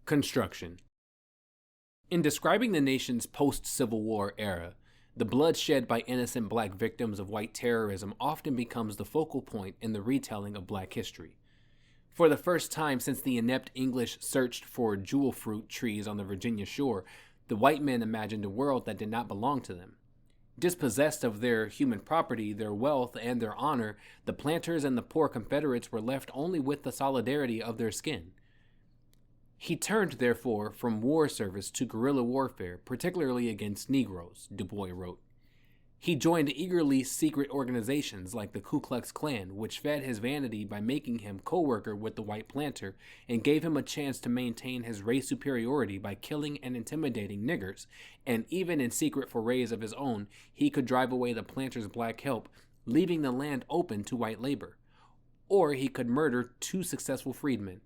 Construction. In describing the nation's post-Civil War era, the blood shed by innocent black victims of white terrorism often becomes the focal point in the retelling of black history. For the first time since the inept English searched for jewel fruit trees on the Virginia shore, the white men imagined a world that did not belong to them. Dispossessed of their human property, their wealth, and their honor, the planters and the poor Confederates were left only with the solidarity of their skin. He turned, therefore, from war service to guerrilla warfare, particularly against Negroes, Du Bois wrote. He joined eagerly secret organizations like the Ku Klux Klan, which fed his vanity by making him co-worker with the white planter and gave him a chance to maintain his race superiority by killing and intimidating niggers, and even in secret forays of his own, he could drive away the planter's black help, leaving the land open to white labor. Or he could murder two successful freedmen.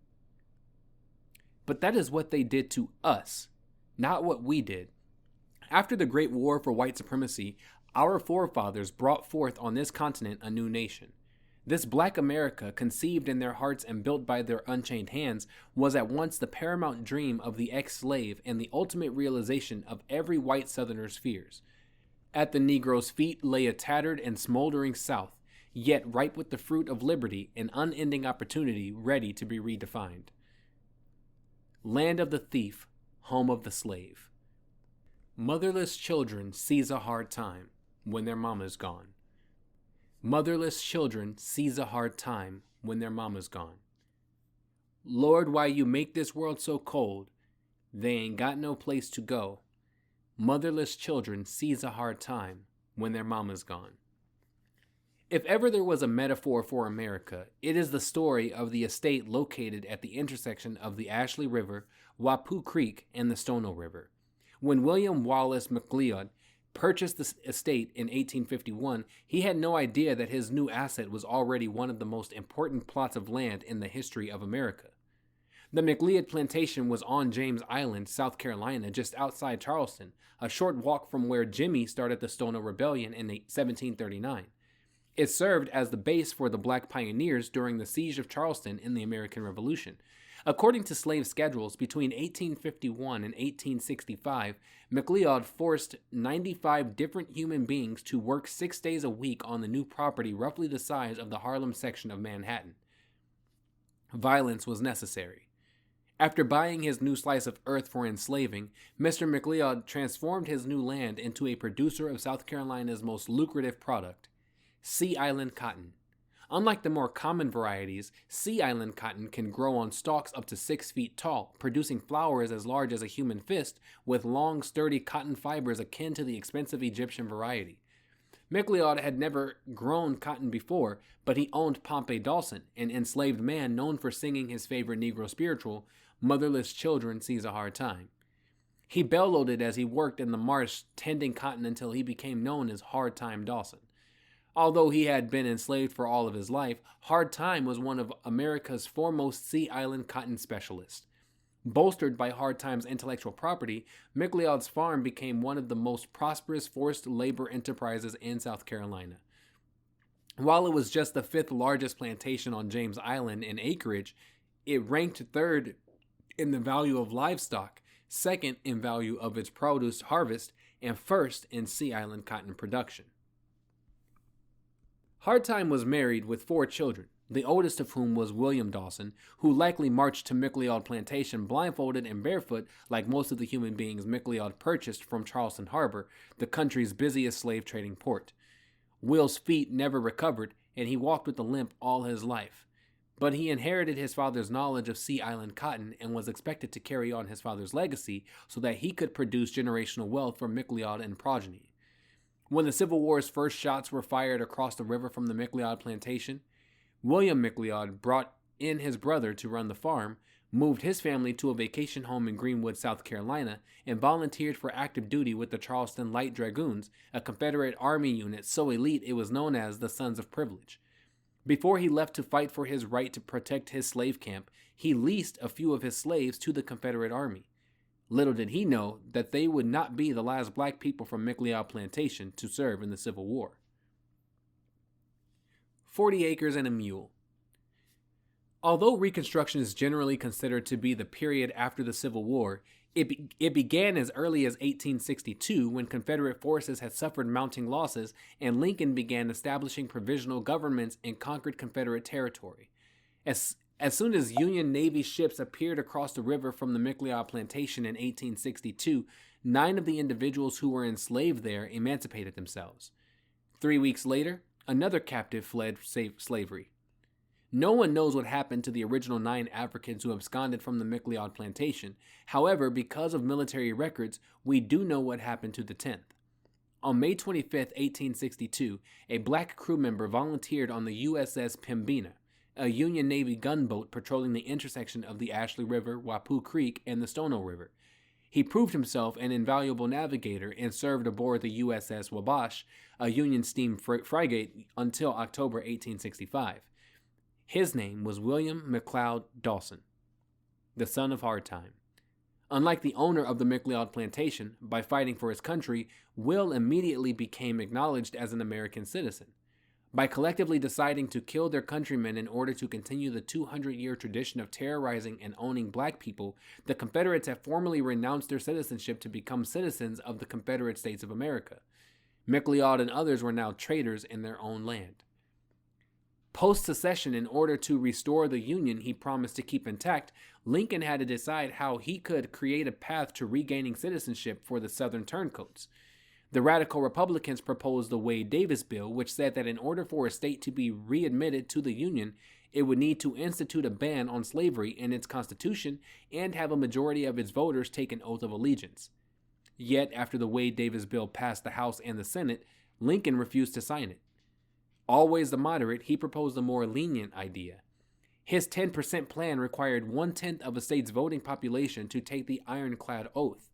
But that is what they did to us, not what we did. After the Great War for white supremacy, our forefathers brought forth on this continent a new nation. This black America, conceived in their hearts and built by their unchained hands, was at once the paramount dream of the ex-slave and the ultimate realization of every white Southerner's fears. At the Negro's feet lay a tattered and smoldering South, yet ripe with the fruit of liberty and unending opportunity ready to be redefined. Land of the thief, home of the slave. Motherless children seize a hard time when their mama's gone. Motherless children seize a hard time when their mama's gone. Lord, why you make this world so cold? They ain't got no place to go. Motherless children seize a hard time when their mama's gone. If ever there was a metaphor for America, it is the story of the estate located at the intersection of the Ashley River, Wapoo Creek, and the Stono River. When William Wallace McLeod purchased the estate in 1851, he had no idea that his new asset was already one of the most important plots of land in the history of America. The McLeod plantation was on James Island, South Carolina, just outside Charleston, a short walk from where Jimmy started the Stono Rebellion in 1739. It served as the base for the black pioneers during the siege of Charleston in the American Revolution. According to slave schedules, between 1851 and 1865, McLeod forced 95 different human beings to work 6 days a week on the new property roughly the size of the Harlem section of Manhattan. Violence was necessary. After buying his new slice of earth for enslaving, Mr. McLeod transformed his new land into a producer of South Carolina's most lucrative product, Sea Island cotton. Unlike the more common varieties, Sea Island cotton can grow on stalks up to 6 feet tall, producing flowers as large as a human fist, with long, sturdy cotton fibers akin to the expensive Egyptian variety. McLeod had never grown cotton before, but he owned Pompey Dawson, an enslaved man known for singing his favorite Negro spiritual, "Motherless Children Seize a Hard Time." He bellowed it as he worked in the marsh tending cotton until he became known as Hard Time Dawson. Although he had been enslaved for all of his life, Hard Time was one of America's foremost Sea Island cotton specialists. Bolstered by Hard Time's intellectual property, McLeod's farm became one of the most prosperous forced labor enterprises in South Carolina. While it was just the 5th largest plantation on James Island in acreage, it ranked 3rd in the value of livestock, 2nd in value of its produce harvest, and 1st in Sea Island cotton production. Hard Time was married with 4 children, the oldest of whom was William Dawson, who likely marched to McLeod Plantation blindfolded and barefoot like most of the human beings McLeod purchased from Charleston Harbor, the country's busiest slave trading port. Will's feet never recovered, and he walked with a limp all his life. But he inherited his father's knowledge of Sea Island cotton and was expected to carry on his father's legacy so that he could produce generational wealth for McLeod and progeny. When the Civil War's first shots were fired across the river from the McLeod plantation, William McLeod brought in his brother to run the farm, moved his family to a vacation home in Greenwood, South Carolina, and volunteered for active duty with the Charleston Light Dragoons, a Confederate Army unit so elite it was known as the Sons of Privilege. Before he left to fight for his right to protect his slave camp, he leased a few of his slaves to the Confederate Army. Little did he know that they would not be the last black people from McLeod Plantation to serve in the Civil War. 40 acres and a mule. Although Reconstruction is generally considered to be the period after the Civil War, it began as early as 1862 when Confederate forces had suffered mounting losses and Lincoln began establishing provisional governments in conquered Confederate territory. As soon as Union Navy ships appeared across the river from the Mayflower plantation in 1862, 9 of the individuals who were enslaved there emancipated themselves. 3 weeks later, another captive fled slavery. No one knows what happened to the original 9 Africans who absconded from the Mayflower plantation. However, because of military records, we do know what happened to the 10th. On May 25, 1862, a black crew member volunteered on the USS Pembina, a Union Navy gunboat patrolling the intersection of the Ashley River, Wapoo Creek, and the Stono River. He proved himself an invaluable navigator and served aboard the USS Wabash, a Union steam frigate, until October 1865. His name was William McLeod Dawson, the son of Hardtime. Unlike the owner of the McLeod plantation, by fighting for his country, Will immediately became acknowledged as an American citizen. By collectively deciding to kill their countrymen in order to continue the 200-year tradition of terrorizing and owning black people, the Confederates have formally renounced their citizenship to become citizens of the Confederate States of America. McLeod and others were now traitors in their own land. Post-secession, in order to restore the Union he promised to keep intact, Lincoln had to decide how he could create a path to regaining citizenship for the Southern turncoats. The radical Republicans proposed the Wade-Davis bill, which said that in order for a state to be readmitted to the Union, it would need to institute a ban on slavery in its constitution and have a majority of its voters take an oath of allegiance. Yet, after the Wade-Davis bill passed the House and the Senate, Lincoln refused to sign it. Always the moderate, he proposed a more lenient idea. His 10% plan required 1/10 of a state's voting population to take the ironclad oath.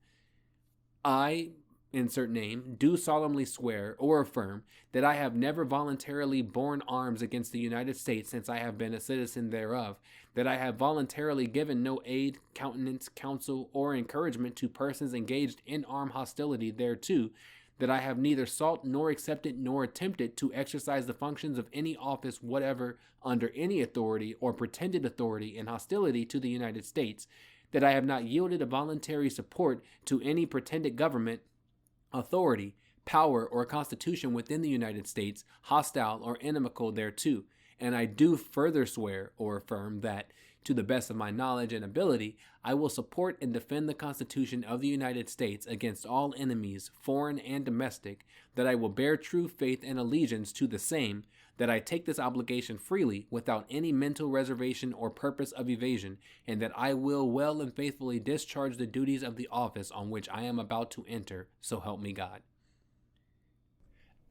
I, insert name, do solemnly swear or affirm that I have never voluntarily borne arms against the United States since I have been a citizen thereof, that I have voluntarily given no aid, countenance, counsel, or encouragement to persons engaged in armed hostility thereto, that I have neither sought nor accepted nor attempted to exercise the functions of any office whatever under any authority or pretended authority in hostility to the United States, that I have not yielded a voluntary support to any pretended government, authority, power, or constitution within the United States, hostile or inimical thereto, and I do further swear or affirm that, to the best of my knowledge and ability, I will support and defend the Constitution of the United States against all enemies, foreign and domestic, that I will bear true faith and allegiance to the same, that I take this obligation freely without any mental reservation or purpose of evasion, and that I will well and faithfully discharge the duties of the office on which I am about to enter, so help me God.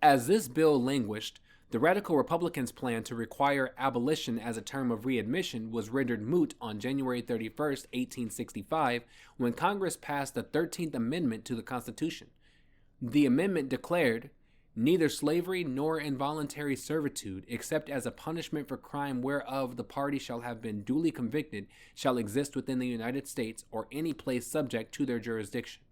As this bill languished, the radical Republicans' plan to require abolition as a term of readmission was rendered moot on January 31, 1865, when Congress passed the 13th Amendment to the Constitution. The amendment declared, "Neither slavery nor involuntary servitude, except as a punishment for crime whereof the party shall have been duly convicted, shall exist within the United States or any place subject to their jurisdiction."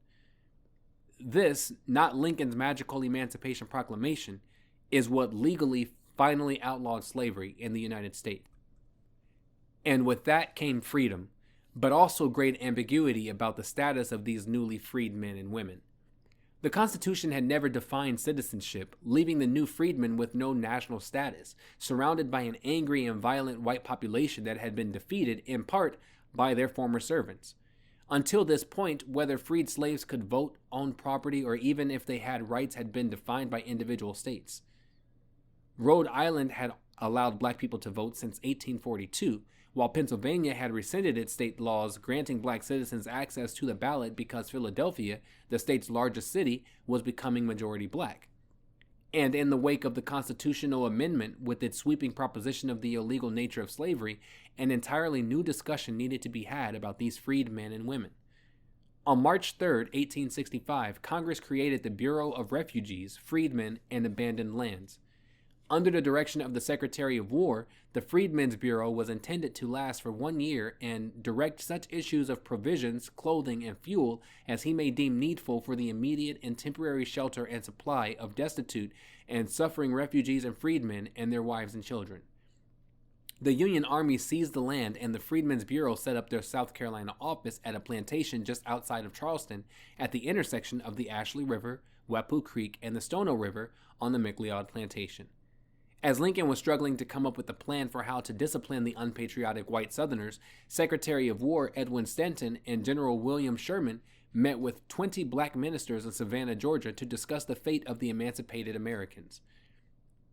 This, not Lincoln's magical Emancipation Proclamation, is what legally finally outlawed slavery in the United States. And with that came freedom, but also great ambiguity about the status of these newly freed men and women. The Constitution had never defined citizenship, leaving the new freedmen with no national status, surrounded by an angry and violent white population that had been defeated, in part, by their former servants. Until this point, whether freed slaves could vote, own property, or even if they had rights had been defined by individual states. Rhode Island had allowed black people to vote since 1842, while Pennsylvania had rescinded its state laws granting black citizens access to the ballot because Philadelphia, the state's largest city, was becoming majority black. And in the wake of the constitutional amendment, with its sweeping proposition of the illegal nature of slavery, an entirely new discussion needed to be had about these freed men and women. On March 3, 1865, Congress created the Bureau of Refugees, Freedmen, and Abandoned Lands. Under the direction of the Secretary of War, the Freedmen's Bureau was intended to last for 1 year and direct such issues of provisions, clothing, and fuel as he may deem needful for the immediate and temporary shelter and supply of destitute and suffering refugees and freedmen and their wives and children. The Union Army seized the land, and the Freedmen's Bureau set up their South Carolina office at a plantation just outside of Charleston at the intersection of the Ashley River, Wappoo Creek, and the Stono River on the McLeod plantation. As Lincoln was struggling to come up with a plan for how to discipline the unpatriotic white Southerners, Secretary of War Edwin Stanton and General William Sherman met with 20 black ministers in Savannah, Georgia, to discuss the fate of the emancipated Americans.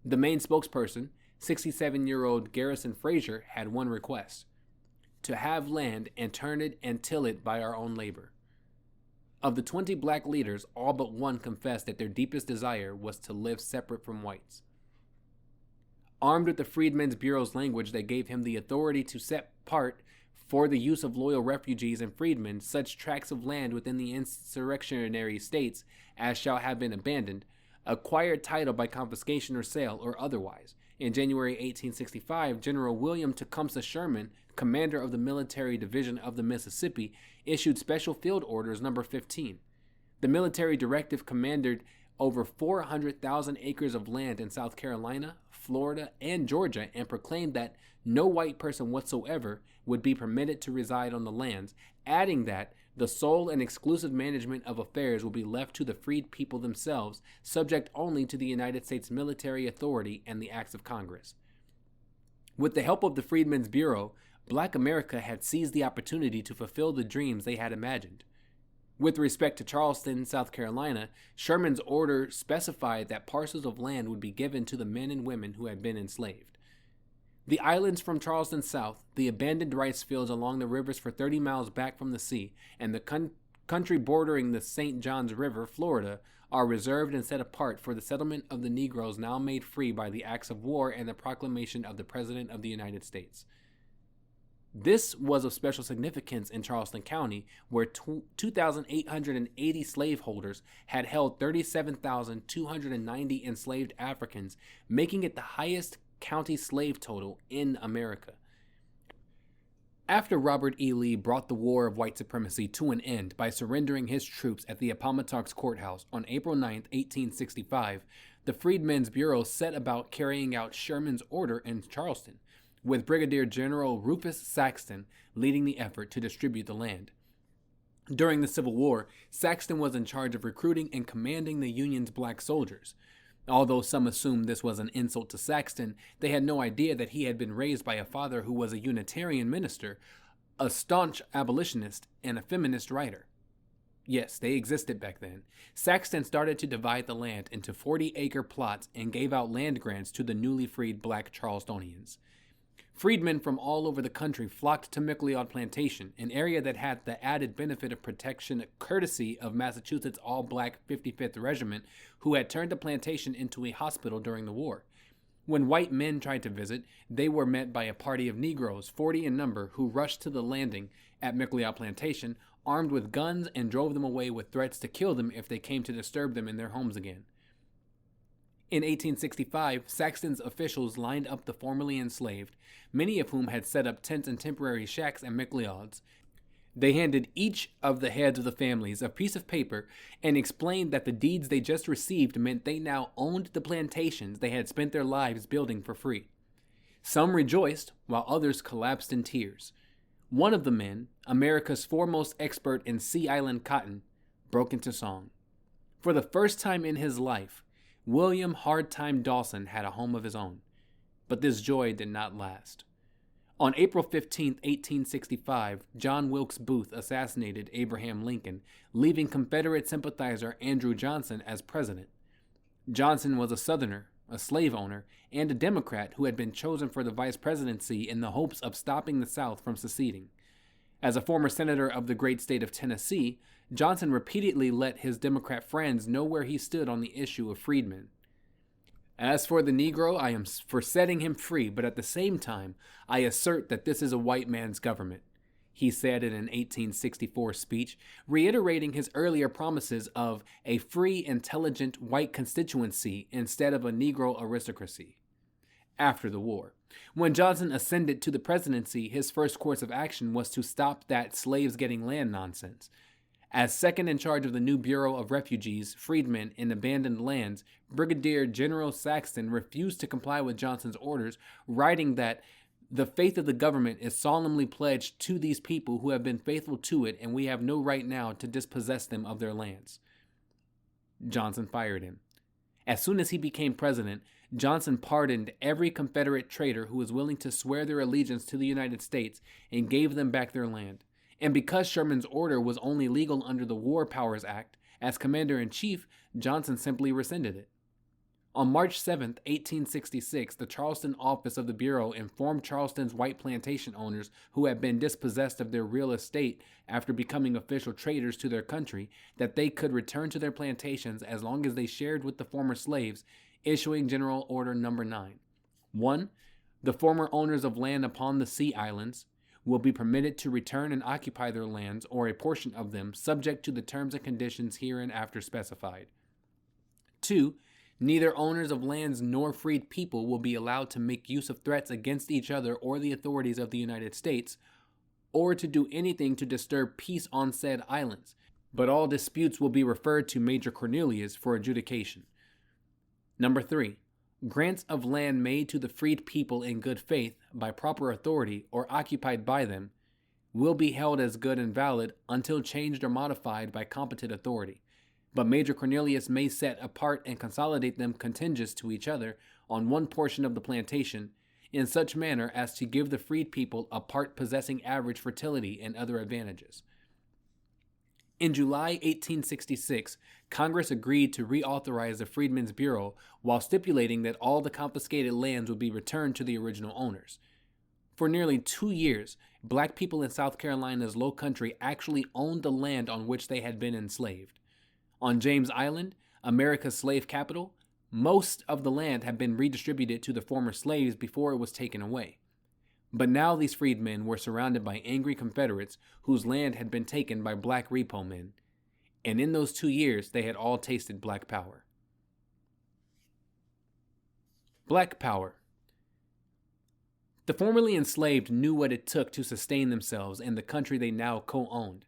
The main spokesperson, 67-year-old Garrison Frazier, had one request: to have land and turn it and till it by our own labor. Of the 20 black leaders, all but one confessed that their deepest desire was to live separate from whites. Armed with the Freedmen's Bureau's language that gave him the authority to set apart for the use of loyal refugees and freedmen such tracts of land within the insurrectionary states as shall have been abandoned, acquired title by confiscation or sale or otherwise. In January 1865, General William Tecumseh Sherman, commander of the Military Division of the Mississippi, issued Special Field Orders No. 15. The military directive commanded over 400,000 acres of land in South Carolina, Florida, and Georgia, and proclaimed that no white person whatsoever would be permitted to reside on the lands, adding that the sole and exclusive management of affairs will be left to the freed people themselves, subject only to the United States military authority and the acts of Congress. With the help of the Freedmen's Bureau, Black America had seized the opportunity to fulfill the dreams they had imagined. With respect to Charleston, South Carolina, Sherman's order specified that parcels of land would be given to the men and women who had been enslaved. The islands from Charleston south, the abandoned rice fields along the rivers for 30 miles back from the sea, and the country bordering the St. Johns River, Florida, are reserved and set apart for the settlement of the Negroes now made free by the acts of war and the proclamation of the President of the United States. This was of special significance in Charleston County, where 2,880 slaveholders had held 37,290 enslaved Africans, making it the highest county slave total in America. After Robert E. Lee brought the War of White Supremacy to an end by surrendering his troops at the Appomattox Courthouse on April 9, 1865, the Freedmen's Bureau set about carrying out Sherman's order in Charleston, with Brigadier General Rufus Saxton leading the effort to distribute the land. During the Civil War, Saxton was in charge of recruiting and commanding the Union's black soldiers. Although some assumed this was an insult to Saxton, they had no idea that he had been raised by a father who was a Unitarian minister, a staunch abolitionist, and a feminist writer. Yes, they existed back then. Saxton started to divide the land into 40-acre plots and gave out land grants to the newly freed black Charlestonians. Freedmen from all over the country flocked to McLeod Plantation, an area that had the added benefit of protection courtesy of Massachusetts' all-black 55th Regiment, who had turned the plantation into a hospital during the war. When white men tried to visit, they were met by a party of Negroes, 40 in number, who rushed to the landing at McLeod Plantation, armed with guns, and drove them away with threats to kill them if they came to disturb them in their homes again. In 1865, Saxton's officials lined up the formerly enslaved, many of whom had set up tents and temporary shacks at McLeod's. They handed each of the heads of the families a piece of paper and explained that the deeds they just received meant they now owned the plantations they had spent their lives building for free. Some rejoiced, while others collapsed in tears. One of the men, America's foremost expert in Sea Island cotton, broke into song. For the first time in his life, William Hardtime Dawson had a home of his own, but this joy did not last. On April 15, 1865, John Wilkes Booth assassinated Abraham Lincoln, leaving Confederate sympathizer Andrew Johnson as president. Johnson was a Southerner, a slave owner, and a Democrat who had been chosen for the vice presidency in the hopes of stopping the South from seceding. As a former senator of the great state of Tennessee, Johnson repeatedly let his Democrat friends know where he stood on the issue of freedmen. As for the Negro, I am for setting him free, but at the same time, I assert that this is a white man's government, he said in an 1864 speech, reiterating his earlier promises of a free, intelligent white constituency instead of a Negro aristocracy. After the war, when Johnson ascended to the presidency, his first course of action was to stop that slaves getting land nonsense. As second in charge of the new Bureau of Refugees, Freedmen, and Abandoned Lands, Brigadier General Saxton refused to comply with Johnson's orders, writing that The faith of the government is solemnly pledged to these people who have been faithful to it, and we have no right now to dispossess them of their lands. Johnson fired him. As soon as he became president, Johnson pardoned every Confederate traitor who was willing to swear their allegiance to the United States and gave them back their land. And because Sherman's order was only legal under the War Powers Act, as commander-in-chief, Johnson simply rescinded it. On March 7, 1866, the Charleston office of the Bureau informed Charleston's white plantation owners who had been dispossessed of their real estate after becoming official traitors to their country that they could return to their plantations as long as they shared with the former slaves, issuing General Order No. 9. 1. The former owners of land upon the Sea Islands will be permitted to return and occupy their lands or a portion of them, subject to the terms and conditions hereinafter specified. 2. Neither owners of lands nor freed people will be allowed to make use of threats against each other or the authorities of the United States, or to do anything to disturb peace on said islands, but all disputes will be referred to Major Cornelius for adjudication. Number 3. Grants of land made to the freed people in good faith by proper authority or occupied by them will be held as good and valid until changed or modified by competent authority. But Major Cornelius may set apart and consolidate them contiguous to each other on one portion of the plantation in such manner as to give the freed people a part possessing average fertility and other advantages. In July 1866, Congress agreed to reauthorize the Freedmen's Bureau while stipulating that all the confiscated lands would be returned to the original owners. For nearly 2 years, black people in South Carolina's Low Country actually owned the land on which they had been enslaved. On James Island, America's slave capital, most of the land had been redistributed to the former slaves before it was taken away. But now these freedmen were surrounded by angry Confederates whose land had been taken by black repo men, and in those 2 years they had all tasted black power. Black power. The formerly enslaved knew what it took to sustain themselves in the country they now co-owned.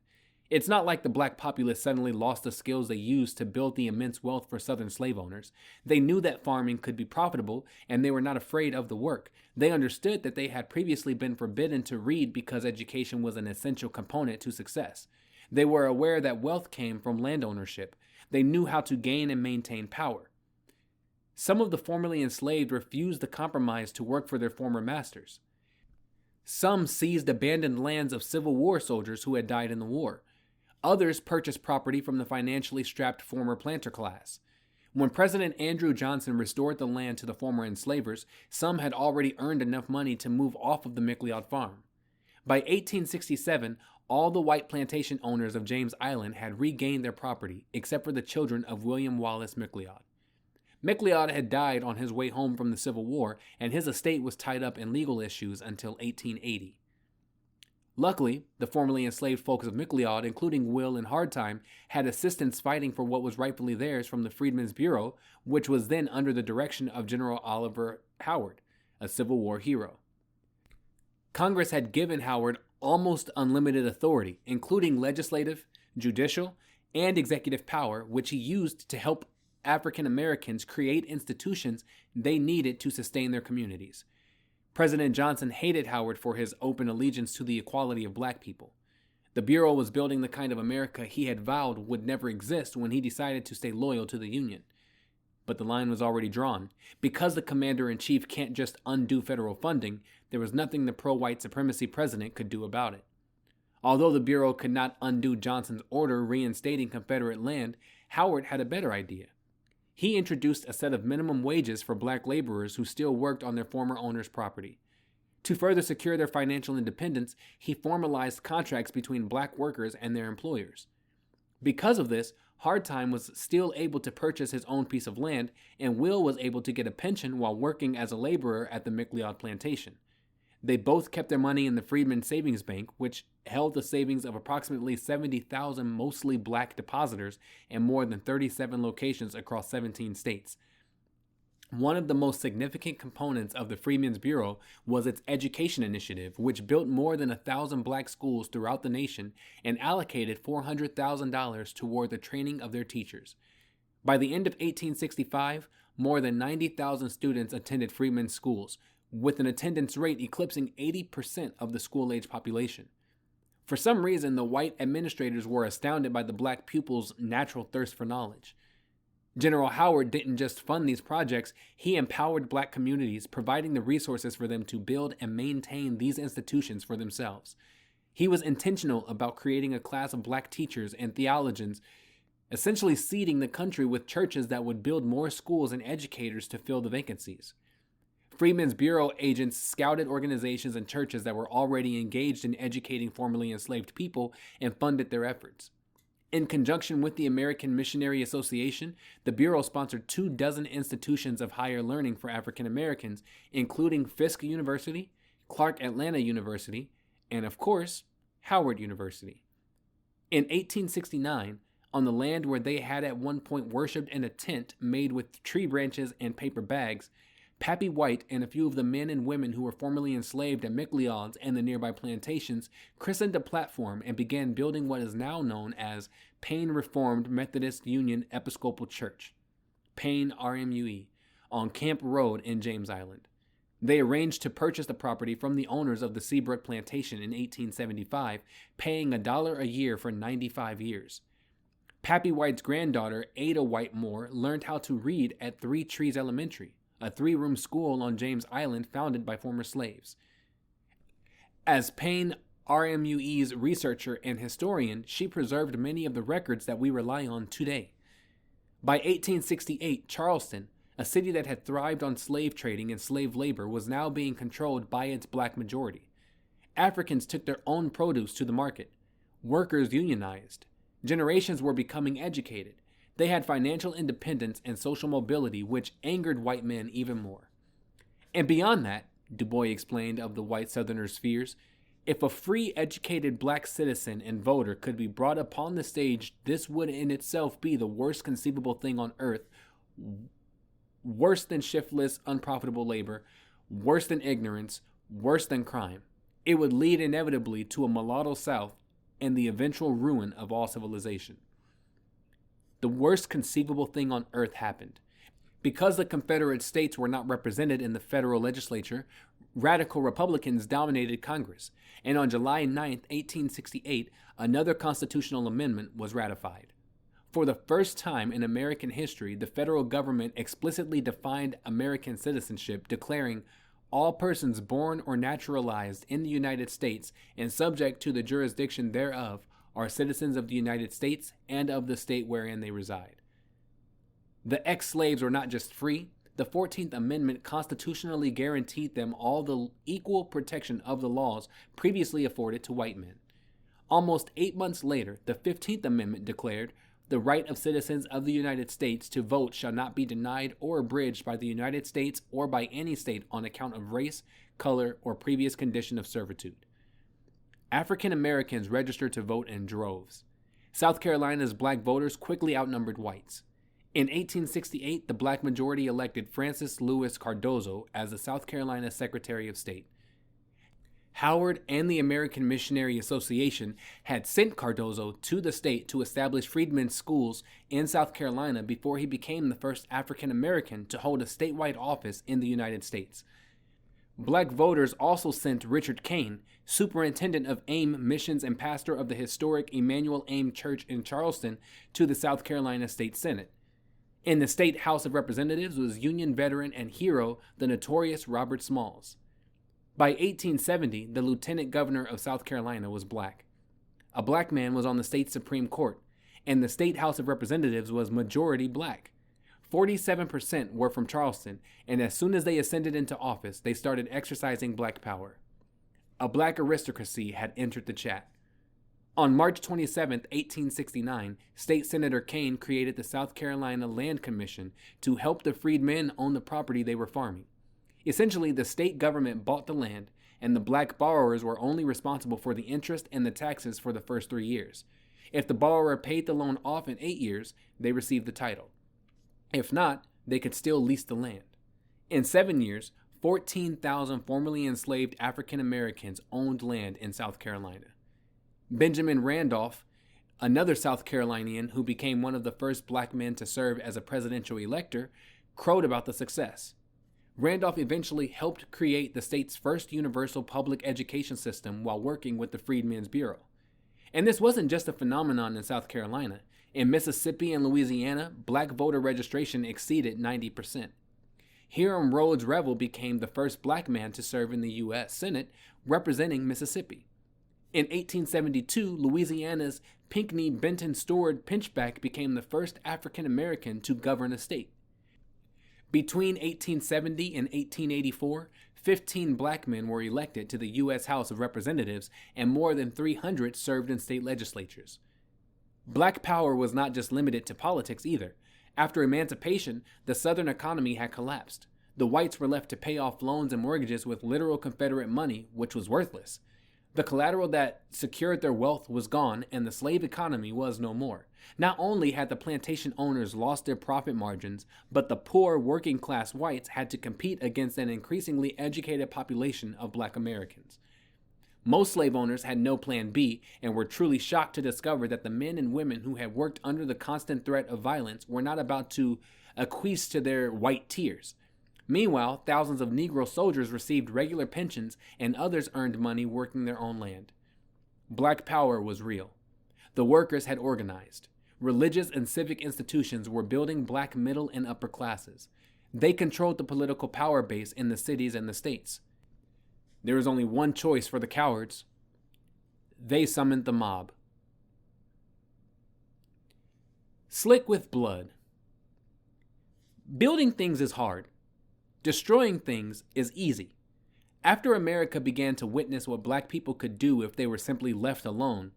It's not like the black populace suddenly lost the skills they used to build the immense wealth for Southern slave owners. They knew that farming could be profitable, and they were not afraid of the work. They understood that they had previously been forbidden to read because education was an essential component to success. They were aware that wealth came from land ownership. They knew how to gain and maintain power. Some of the formerly enslaved refused the compromise to work for their former masters. Some seized abandoned lands of Civil War soldiers who had died in the war. Others purchased property from the financially strapped former planter class. When President Andrew Johnson restored the land to the former enslavers, some had already earned enough money to move off of the McLeod farm. By 1867, all the white plantation owners of James Island had regained their property, except for the children of William Wallace McLeod. McLeod had died on his way home from the Civil War, and his estate was tied up in legal issues until 1880. Luckily, the formerly enslaved folks of McLeod, including Will and Hardtime, had assistance fighting for what was rightfully theirs from the Freedmen's Bureau, which was then under the direction of General Oliver Howard, a Civil War hero. Congress had given Howard almost unlimited authority, including legislative, judicial, and executive power, which he used to help African Americans create institutions they needed to sustain their communities. President Johnson hated Howard for his open allegiance to the equality of black people. The Bureau was building the kind of America he had vowed would never exist when he decided to stay loyal to the Union. But the line was already drawn. Because the commander-in-chief can't just undo federal funding, there was nothing the pro-white supremacy president could do about it. Although the Bureau could not undo Johnson's order reinstating Confederate land, Howard had a better idea. He introduced a set of minimum wages for black laborers who still worked on their former owner's property. To further secure their financial independence, he formalized contracts between black workers and their employers. Because of this, Hardtime was still able to purchase his own piece of land, and Will was able to get a pension while working as a laborer at the McLeod plantation. They both kept their money in the Freedmen's Savings Bank, which held the savings of approximately 70,000 mostly black depositors in more than 37 locations across 17 states. One of the most significant components of the Freedmen's Bureau was its education initiative, which built more than 1,000 black schools throughout the nation and allocated $400,000 toward the training of their teachers. By the end of 1865, more than 90,000 students attended freedmen's schools, with an attendance rate eclipsing 80% of the school-age population. For some reason, the white administrators were astounded by the black pupils' natural thirst for knowledge. General Howard didn't just fund these projects, he empowered black communities, providing the resources for them to build and maintain these institutions for themselves. He was intentional about creating a class of black teachers and theologians, essentially seeding the country with churches that would build more schools and educators to fill the vacancies. Freedmen's Bureau agents scouted organizations and churches that were already engaged in educating formerly enslaved people and funded their efforts. In conjunction with the American Missionary Association, the Bureau sponsored 24 institutions of higher learning for African Americans, including Fisk University, Clark Atlanta University, and of course, Howard University. In 1869, on the land where they had at one point worshipped in a tent made with tree branches and paper bags, Pappy White and a few of the men and women who were formerly enslaved at McLeod's and the nearby plantations christened a platform and began building what is now known as Payne Reformed Methodist Union Episcopal Church, Payne RMUE, on Camp Road in James Island. They arranged to purchase the property from the owners of the Seabrook Plantation in 1875, paying $1 a year for 95 years. Pappy White's granddaughter, Ada White Moore, learned how to read at Three Trees Elementary, a 3-room school on James Island founded by former slaves. As Payne RMUE's researcher and historian, she preserved many of the records that we rely on today. By 1868, Charleston, a city that had thrived on slave trading and slave labor, was now being controlled by its black majority. Africans took their own produce to the market. Workers unionized. Generations were becoming educated. They had financial independence and social mobility, which angered white men even more. And beyond that, Du Bois explained of the white Southerners' fears, if a free, educated black citizen and voter could be brought upon the stage, this would in itself be the worst conceivable thing on earth, worse than shiftless, unprofitable labor, worse than ignorance, worse than crime. It would lead inevitably to a mulatto South and the eventual ruin of all civilization. The worst conceivable thing on earth happened. Because the Confederate States were not represented in the federal legislature, radical Republicans dominated Congress, and on July 9, 1868, another constitutional amendment was ratified. For the first time in American history, the federal government explicitly defined American citizenship, declaring all persons born or naturalized in the United States and subject to the jurisdiction thereof are citizens of the United States and of the state wherein they reside. The ex-slaves were not just free. The 14th Amendment constitutionally guaranteed them all the equal protection of the laws previously afforded to white men. Almost 8 months later, the 15th Amendment declared, the right of citizens of the United States to vote shall not be denied or abridged by the United States or by any state on account of race, color, or previous condition of servitude. African Americans registered to vote in droves. South Carolina's black voters quickly outnumbered whites. In 1868, the black majority elected Francis Lewis Cardozo as the South Carolina Secretary of State. Howard and the American Missionary Association had sent Cardozo to the state to establish freedmen's schools in South Carolina before he became the first African American to hold a statewide office in the United States. Black voters also sent Richard Kane, superintendent of AIM missions and pastor of the historic Emmanuel AIM Church in Charleston, to the South Carolina State Senate. In the State House of Representatives was Union veteran and hero, the notorious Robert Smalls. By 1870, the lieutenant governor of South Carolina was black. A black man was on the state Supreme Court, and the State House of Representatives was majority black. 47% were from Charleston, and as soon as they ascended into office, they started exercising black power. A black aristocracy had entered the chat. On March 27, 1869, State Senator Kane created the South Carolina Land Commission to help the freedmen own the property they were farming. Essentially, the state government bought the land, and the black borrowers were only responsible for the interest and the taxes for the first 3 years. If the borrower paid the loan off in 8 years, they received the title. If not, they could still lease the land. In 7 years, 14,000 formerly enslaved African Americans owned land in South Carolina. Benjamin Randolph, another South Carolinian who became one of the first black men to serve as a presidential elector, crowed about the success. Randolph eventually helped create the state's first universal public education system while working with the Freedmen's Bureau. And this wasn't just a phenomenon in South Carolina. In Mississippi and Louisiana, black voter registration exceeded 90%. Hiram Rhodes Revell became the first black man to serve in the U.S. Senate, representing Mississippi. In 1872, Louisiana's Pinckney Benton Stewart Pinchback became the first African American to govern a state. Between 1870 and 1884, 15 black men were elected to the U.S. House of Representatives, and more than 300 served in state legislatures. Black power was not just limited to politics either. After emancipation, the Southern economy had collapsed. The whites were left to pay off loans and mortgages with literal Confederate money, which was worthless. The collateral that secured their wealth was gone, and the slave economy was no more. Not only had the plantation owners lost their profit margins, but the poor working-class whites had to compete against an increasingly educated population of black Americans. Most slave owners had no plan B and were truly shocked to discover that the men and women who had worked under the constant threat of violence were not about to acquiesce to their white tears. Meanwhile, thousands of Negro soldiers received regular pensions and others earned money working their own land. Black power was real. The workers had organized. Religious and civic institutions were building black middle and upper classes. They controlled the political power base in the cities and the states. There was only one choice for the cowards. They summoned the mob. Slick with blood. Building things is hard. Destroying things is easy. After America began to witness what black people could do if they were simply left alone,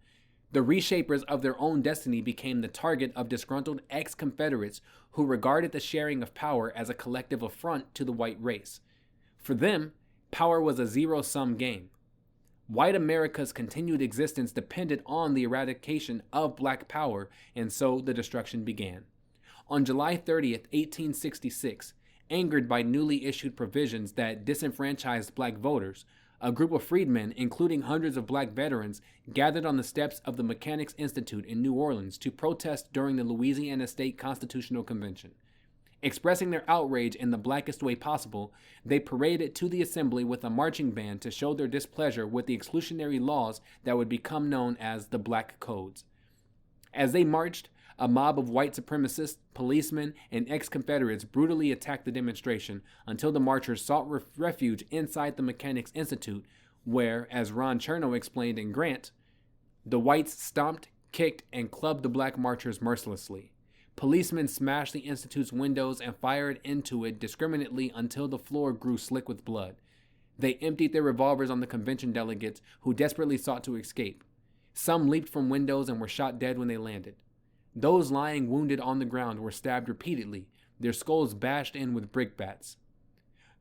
the reshapers of their own destiny became the target of disgruntled ex-Confederates who regarded the sharing of power as a collective affront to the white race. For them, power was a zero-sum game. White America's continued existence depended on the eradication of black power, and so the destruction began. On July 30th, 1866, angered by newly issued provisions that disenfranchised black voters, a group of freedmen, including hundreds of black veterans, gathered on the steps of the Mechanics' Institute in New Orleans to protest during the Louisiana State Constitutional Convention. Expressing their outrage in the blackest way possible, they paraded to the assembly with a marching band to show their displeasure with the exclusionary laws that would become known as the Black Codes. As they marched, a mob of white supremacists, policemen, and ex-Confederates brutally attacked the demonstration until the marchers sought refuge inside the Mechanics' Institute, where, as Ron Chernow explained in Grant, the whites stomped, kicked, and clubbed the black marchers mercilessly. Policemen smashed the Institute's windows and fired into it discriminately until the floor grew slick with blood. They emptied their revolvers on the convention delegates who desperately sought to escape. Some leaped from windows and were shot dead when they landed. Those lying wounded on the ground were stabbed repeatedly, their skulls bashed in with brickbats.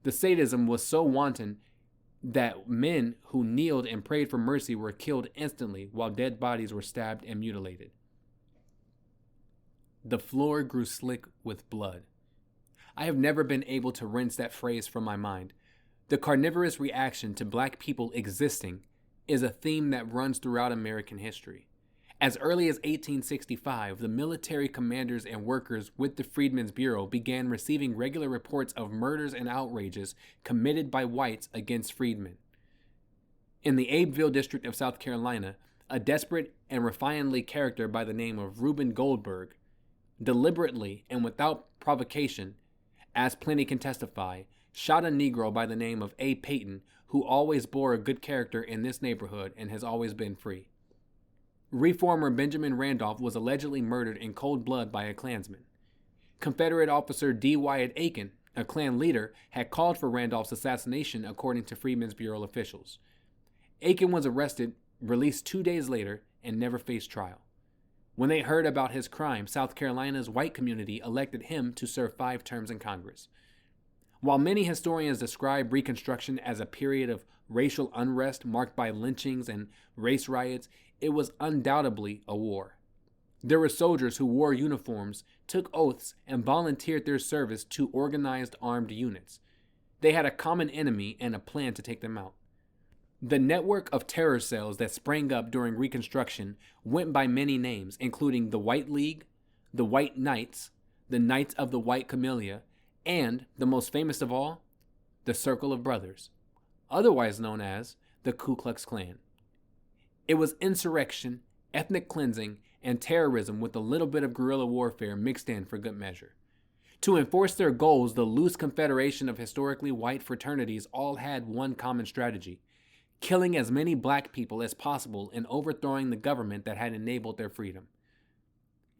The sadism was so wanton that men who kneeled and prayed for mercy were killed instantly, while dead bodies were stabbed and mutilated. The floor grew slick with blood. I have never been able to rinse that phrase from my mind. The carnivorous reaction to black people existing is a theme that runs throughout American history. As early as 1865, the military commanders and workers with the Freedmen's Bureau began receiving regular reports of murders and outrages committed by whites against freedmen. In the Abbeville district of South Carolina, a desperate and refinedly character by the name of Reuben Goldberg, deliberately and without provocation, as plenty can testify, shot a Negro by the name of A. Peyton, who always bore a good character in this neighborhood and has always been free. Reformer Benjamin Randolph was allegedly murdered in cold blood by a Klansman. Confederate officer D. Wyatt Aiken, a Klan leader, had called for Randolph's assassination according to Freedmen's Bureau officials. Aiken was arrested, released 2 days later, and never faced trial. When they heard about his crime, South Carolina's white community elected him to serve 5 terms in Congress. While many historians describe Reconstruction as a period of racial unrest marked by lynchings and race riots, it was undoubtedly a war. There were soldiers who wore uniforms, took oaths, and volunteered their service to organized armed units. They had a common enemy and a plan to take them out. The network of terror cells that sprang up during Reconstruction went by many names, including the White League, the White Knights, the Knights of the White Camellia, and, the most famous of all, the Circle of Brothers, otherwise known as the Ku Klux Klan. It was insurrection, ethnic cleansing, and terrorism with a little bit of guerrilla warfare mixed in for good measure. To enforce their goals, the loose confederation of historically white fraternities all had one common strategy: killing as many black people as possible and overthrowing the government that had enabled their freedom.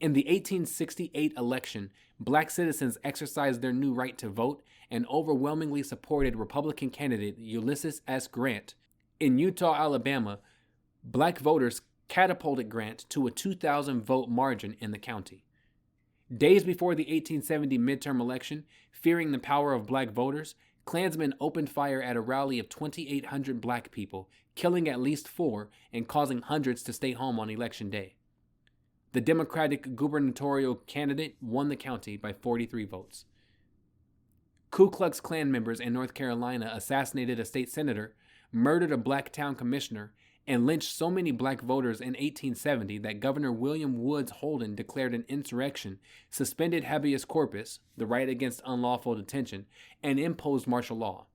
In the 1868 election, black citizens exercised their new right to vote and overwhelmingly supported Republican candidate Ulysses S. Grant. In Eutaw, Alabama, black voters catapulted Grant to a 2,000 vote margin in the county. Days before the 1870 midterm election, fearing the power of black voters, Klansmen opened fire at a rally of 2,800 black people, killing at least 4 and causing hundreds to stay home on election day. The Democratic gubernatorial candidate won the county by 43 votes. Ku Klux Klan members in North Carolina assassinated a state senator, murdered a black town commissioner, and lynched so many black voters in 1870 that Governor William Woods Holden declared an insurrection, suspended habeas corpus, the right against unlawful detention, and imposed martial law.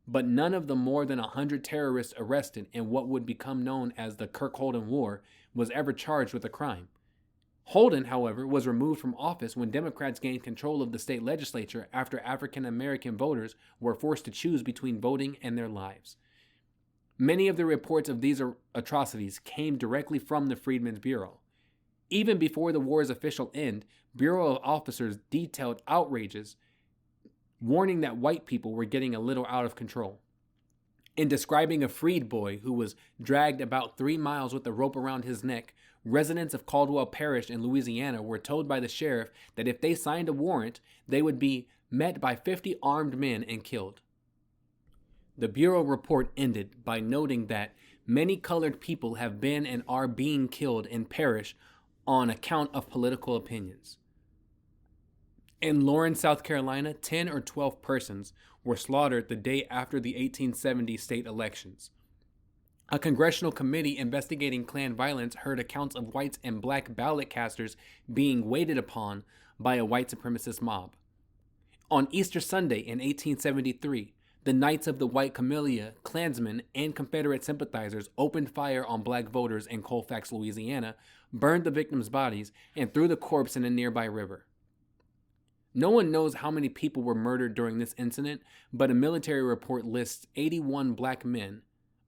But none of the more than 100 terrorists arrested in what would become known as the Kirk-Holden War was ever charged with a crime. Holden, however, was removed from office when Democrats gained control of the state legislature after African American voters were forced to choose between voting and their lives. Many of the reports of these atrocities came directly from the Freedmen's Bureau. Even before the war's official end, Bureau officers detailed outrages, warning that white people were getting a little out of control. In describing a freed boy who was dragged about 3 miles with a rope around his neck, residents of Caldwell Parish in Louisiana were told by the sheriff that if they signed a warrant, they would be met by 50 armed men and killed. The Bureau report ended by noting that many colored people have been and are being killed in Parish on account of political opinions. In Lawrence, South Carolina, 10 or 12 persons were slaughtered the day after the 1870 state elections. A congressional committee investigating Klan violence heard accounts of whites and black ballot casters being waited upon by a white supremacist mob. On Easter Sunday in 1873, the Knights of the White Camellia, Klansmen, and Confederate sympathizers opened fire on black voters in Colfax, Louisiana, burned the victims' bodies, and threw the corpse in a nearby river. No one knows how many people were murdered during this incident, but a military report lists 81 black men.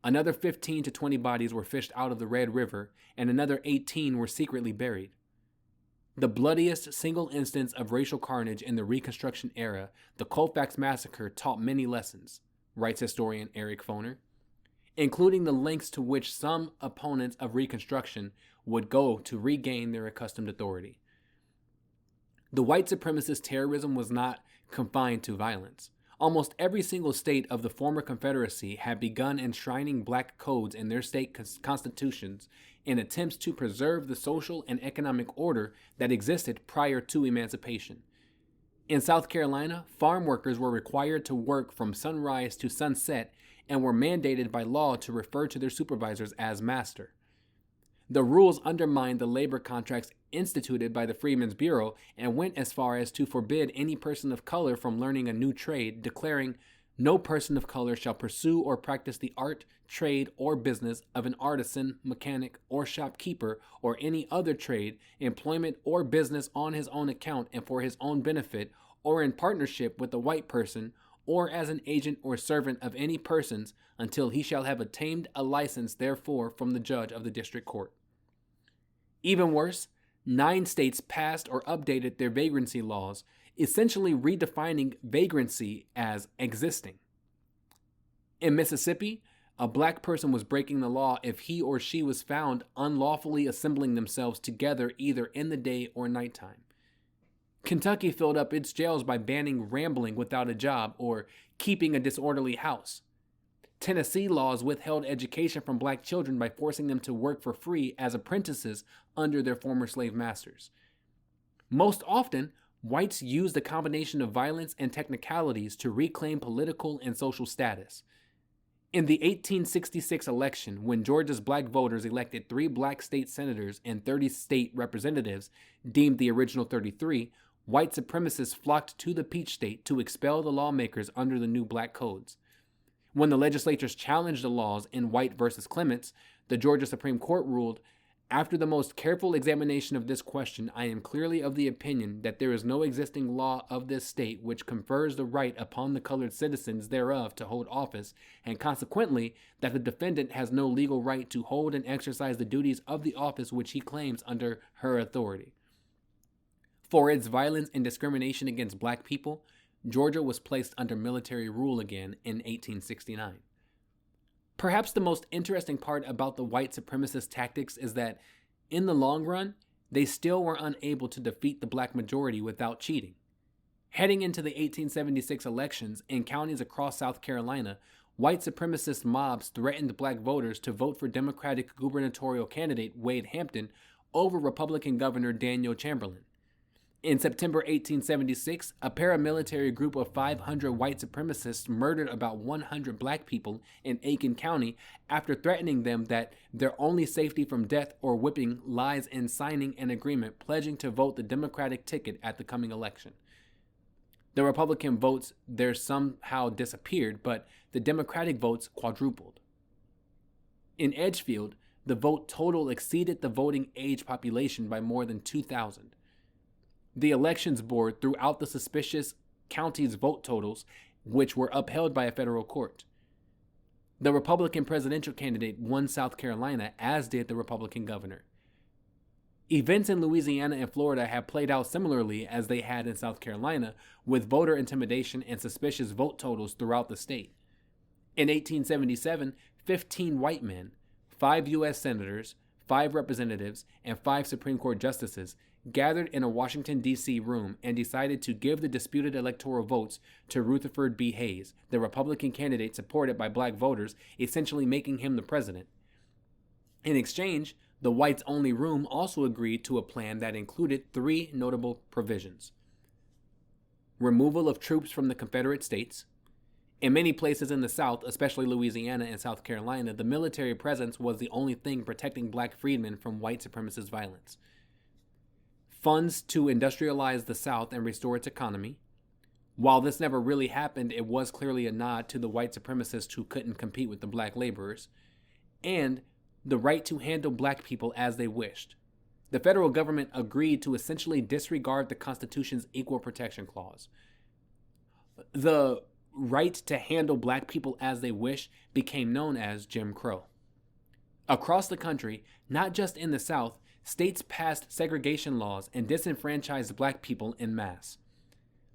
Another 15 to 20 bodies were fished out of the Red River, and another 18 were secretly buried. The bloodiest single instance of racial carnage in the Reconstruction era, the Colfax Massacre taught many lessons, writes historian Eric Foner, including the lengths to which some opponents of Reconstruction would go to regain their accustomed authority. The white supremacist terrorism was not confined to violence. Almost every single state of the former Confederacy had begun enshrining black codes in their state constitutions in attempts to preserve the social and economic order that existed prior to emancipation. In South Carolina, farm workers were required to work from sunrise to sunset and were mandated by law to refer to their supervisors as master. The rules undermined the labor contracts instituted by the Freedmen's Bureau and went as far as to forbid any person of color from learning a new trade, declaring, "No person of color shall pursue or practice the art, trade, or business of an artisan, mechanic, or shopkeeper, or any other trade, employment, or business on his own account and for his own benefit, or in partnership with a white person, or as an agent or servant of any persons, until he shall have obtained a license therefor from the judge of the district court." Even worse, 9 states passed or updated their vagrancy laws, essentially redefining vagrancy as existing. In Mississippi, a black person was breaking the law if he or she was found unlawfully assembling themselves together either in the day or nighttime. Kentucky filled up its jails by banning rambling without a job or keeping a disorderly house. Tennessee laws withheld education from black children by forcing them to work for free as apprentices under their former slave masters. Most often, whites used a combination of violence and technicalities to reclaim political and social status. In the 1866 election, when Georgia's black voters elected 3 black state senators and 30 state representatives, deemed the original 33, white supremacists flocked to the Peach State to expel the lawmakers under the new black codes. When the legislatures challenged the laws in White versus Clements, the Georgia Supreme Court ruled, "After the most careful examination of this question, I am clearly of the opinion that there is no existing law of this state which confers the right upon the colored citizens thereof to hold office, and consequently that the defendant has no legal right to hold and exercise the duties of the office which he claims under her authority." For its violence and discrimination against black people, Georgia was placed under military rule again in 1869. Perhaps the most interesting part about the white supremacist tactics is that, in the long run, they still were unable to defeat the black majority without cheating. Heading into the 1876 elections in counties across South Carolina, white supremacist mobs threatened black voters to vote for Democratic gubernatorial candidate Wade Hampton over Republican Governor Daniel Chamberlain. In September 1876, a paramilitary group of 500 white supremacists murdered about 100 black people in Aiken County after threatening them that their only safety from death or whipping lies in signing an agreement pledging to vote the Democratic ticket at the coming election. The Republican votes there somehow disappeared, but the Democratic votes quadrupled. In Edgefield, the vote total exceeded the voting age population by more than 2,000. The elections board threw out the suspicious county's vote totals, which were upheld by a federal court. The Republican presidential candidate won South Carolina, as did the Republican governor. Events in Louisiana and Florida have played out similarly as they had in South Carolina, with voter intimidation and suspicious vote totals throughout the state. In 1877, 15 white men, 5 U.S. senators, 5 representatives, and 5 Supreme Court justices gathered in a Washington, D.C. room and decided to give the disputed electoral votes to Rutherford B. Hayes, the Republican candidate supported by black voters, essentially making him the president. In exchange, the whites-only room also agreed to a plan that included 3 notable provisions: removal of troops from the Confederate States. In many places in the South, especially Louisiana and South Carolina, the military presence was the only thing protecting black freedmen from white supremacist violence. Funds to industrialize the South and restore its economy. While this never really happened, it was clearly a nod to the white supremacists who couldn't compete with the black laborers. And the right to handle black people as they wished. The federal government agreed to essentially disregard the Constitution's Equal Protection Clause. The right to handle black people as they wish became known as Jim Crow. Across the country, not just in the South, states passed segregation laws and disenfranchised black people en masse.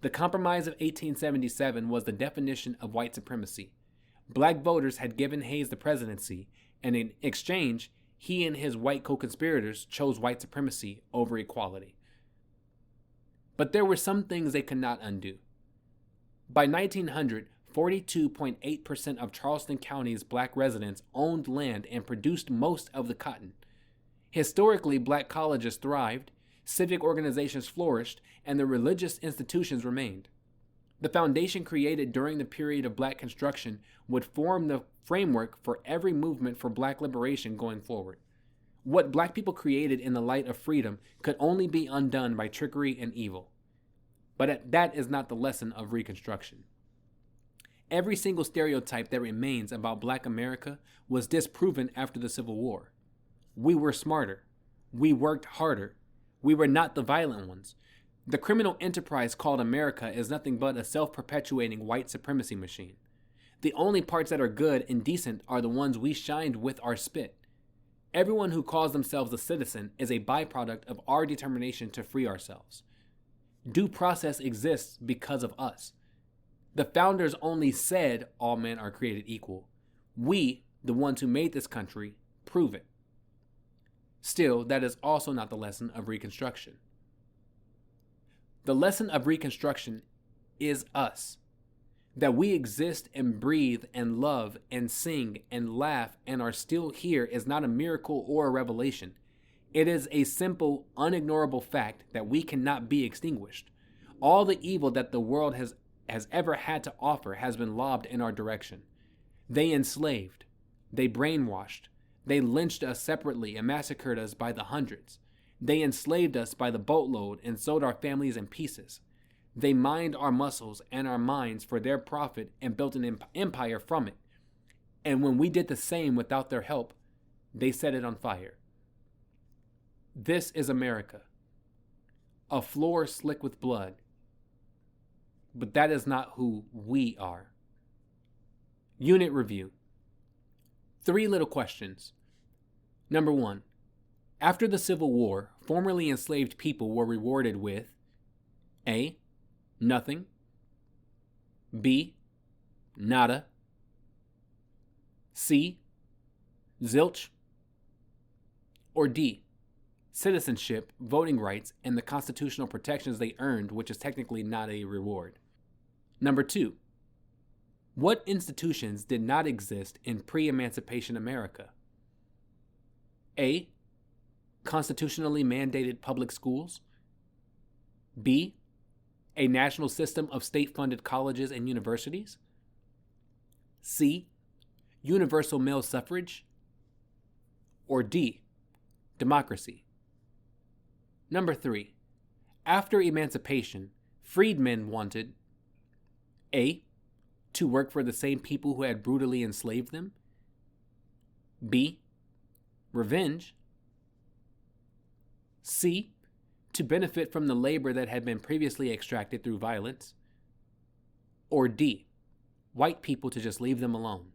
The Compromise of 1877 was the definition of white supremacy. Black voters had given Hayes the presidency, and in exchange, he and his white co-conspirators chose white supremacy over equality. But there were some things they could not undo. By 1900, 42.8% of Charleston County's black residents owned land and produced most of the cotton. Historically, black colleges thrived, civic organizations flourished, and the religious institutions remained. The foundation created during the period of black construction would form the framework for every movement for black liberation going forward. What black people created in the light of freedom could only be undone by trickery and evil. But that is not the lesson of Reconstruction. Every single stereotype that remains about black America was disproven after the Civil War. We were smarter. We worked harder. We were not the violent ones. The criminal enterprise called America is nothing but a self-perpetuating white supremacy machine. The only parts that are good and decent are the ones we shined with our spit. Everyone who calls themselves a citizen is a byproduct of our determination to free ourselves. Due process exists because of us. The founders only said all men are created equal. We, the ones who made this country, prove it. Still, that is also not the lesson of Reconstruction. The lesson of Reconstruction is us. That we exist and breathe and love and sing and laugh and are still here is not a miracle or a revelation. It is a simple, unignorable fact that we cannot be extinguished. All the evil that the world has ever had to offer has been lobbed in our direction. They enslaved. They brainwashed. They lynched us separately and massacred us by the hundreds. They enslaved us by the boatload and sold our families in pieces. They mined our muscles and our minds for their profit and built an empire from it. And when we did the same without their help, they set it on fire. This is America. A floor slick with blood. But that is not who we are. Unit review. 3 little questions. Number 1. After the Civil War, formerly enslaved people were rewarded with A. Nothing. B. Nada. C. Zilch. Or D. Citizenship, voting rights, and the constitutional protections they earned, which is technically not a reward. Number 2. What institutions did not exist in pre-emancipation America? A. Constitutionally mandated public schools. B. A national system of state-funded colleges and universities. C. Universal male suffrage. Or D. Democracy. Number 3. After emancipation, freedmen wanted A. To work for the same people who had brutally enslaved them. B. Revenge. C. To benefit from the labor that had been previously extracted through violence. Or D. White people to just leave them alone.